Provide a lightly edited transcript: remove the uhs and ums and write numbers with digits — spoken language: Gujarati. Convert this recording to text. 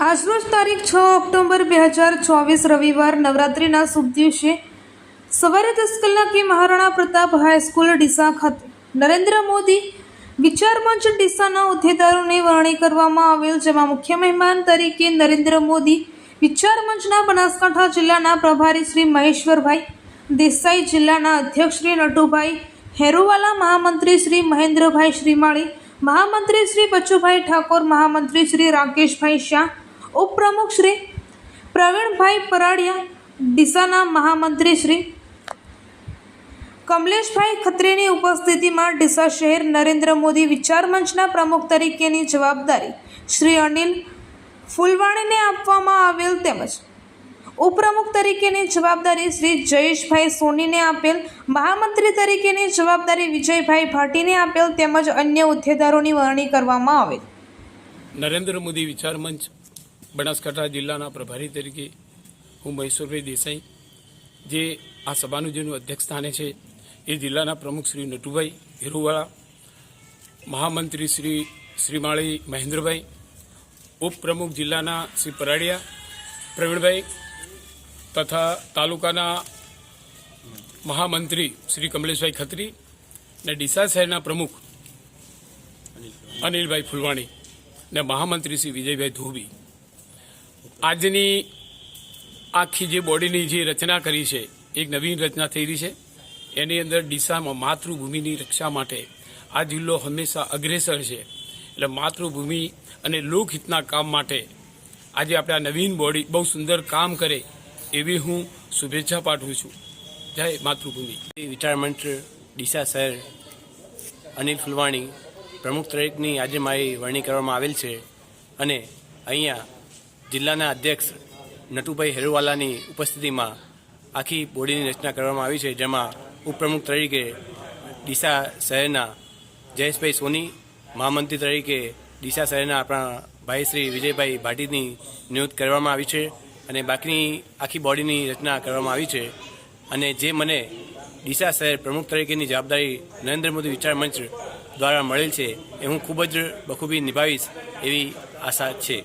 આજરોજ તારીખ 6 ઓક્ટોબર 2024 રવિવાર નવરાત્રિના શુભ દિવસે સવારે 10 કલાકે મહારાણા પ્રતાપ હાઈસ્કૂલ ડીસા ખાતે નરેન્દ્ર મોદી વિચાર મંચ ડીસાના હોદ્દેદારોની વરણી કરવામાં આવેલ, જેમાં મુખ્ય મહેમાન તરીકે નરેન્દ્ર મોદી વિચાર મંચના બનાસકાંઠા જિલ્લાના પ્રભારી શ્રી મહેશ્વરભાઈ દેસાઈ, જિલ્લાના અધ્યક્ષ શ્રી નટુભાઈ હેરુવાલા, મહામંત્રી શ્રી મહેન્દ્રભાઈ શ્રીમાળી, મહામંત્રી શ્રી બચુભાઈ ઠાકોર, મહામંત્રી શ્રી રાકેશભાઈ શાહ, ઉપપ્રમુખ શ્રી પ્રવીણભાઈ પરાડિયા, ડીસાના મહામંત્રી શ્રી કમલેશભાઈ ખત્રીની ઉપસ્થિતિમાં ડીસા શહેર નરેન્દ્ર મોદી વિચાર મંચના પ્રમુખ તરીકેની જવાબદારી શ્રી અનિલ ફૂલવાણીને આપવામાં આવેલ, તેમજ ઉપપ્રમુખ તરીકેની જવાબદારી શ્રી જયેશભાઈ સોનીને આપેલ, મહામંત્રી તરીકેની જવાબદારી વિજયભાઈ ભાટીને આપેલ, તેમજ અન્ય હોદ્દેદારોની વરણી કરવામાં આવેલ. નરેન્દ્ર મોદી વિચાર મંચ બનાસકાંઠા જિલ્લાના પ્રભારી તરીકે હું મહેશ્વરભાઈ દેસાઈ, જે આ સભાનું જેનું અધ્યક્ષ સ્થાને છે, એ જિલ્લાના પ્રમુખ શ્રી નટુભાઈ હેરુવાળા, મહામંત્રી શ્રી શ્રીમાળી મહેન્દ્રભાઈ, ઉપપ્રમુખ જિલ્લાના શ્રી પરાડિયા પ્રવીણભાઈ તથા તાલુકાના મહામંત્રી શ્રી કમલેશભાઈ ખત્રી ને ડીસા શહેરના પ્રમુખ અનિલભાઈ ફૂલવાણી ને મહામંત્રી શ્રી વિજયભાઈ ધોબી. આજની આખી જે બોડીની જે રચના કરી છે, એક નવીન રચના થઈ રહી છે. એની અંદર ડીસામાં માતૃભૂમિની રક્ષા માટે આ જિલ્લો હંમેશા અગ્રેસર છે. એટલે માતૃભૂમિ અને લોકહિતના કામ માટે આજે આપણે આ નવીન બોડી બહુ સુંદર કામ કરે એવી હું શુભેચ્છા પાઠવું છું. જય માતૃભૂમિ. વિચાર મંચ ડીસા શહેર અનિલ ફૂલવાણી પ્રમુખ તરીકેની આજે મારી વરણી કરવામાં આવેલ છે, અને અહીંયા જિલ્લાના અધ્યક્ષ નટુભાઈ હેરુવાલાની ઉપસ્થિતિમાં આખી બોડીની રચના કરવામાં આવી છે, જેમાં ઉપપ્રમુખ તરીકે ડીસા શહેરના જયેશભાઈ સોની, મહામંત્રી તરીકે ડીસા શહેરના આપણા ભાઈ શ્રી વિજયભાઈ ભાટીની નિયુક્ત કરવામાં આવી છે, અને બાકીની આખી બોડીની રચના કરવામાં આવી છે. અને જે મને ડીસા શહેર પ્રમુખ તરીકેની જવાબદારી નરેન્દ્ર મોદી વિચાર મંચ દ્વારા મળેલ છે, એ હું ખૂબ જ બખૂબી નિભાવીશ એવી આશા છે.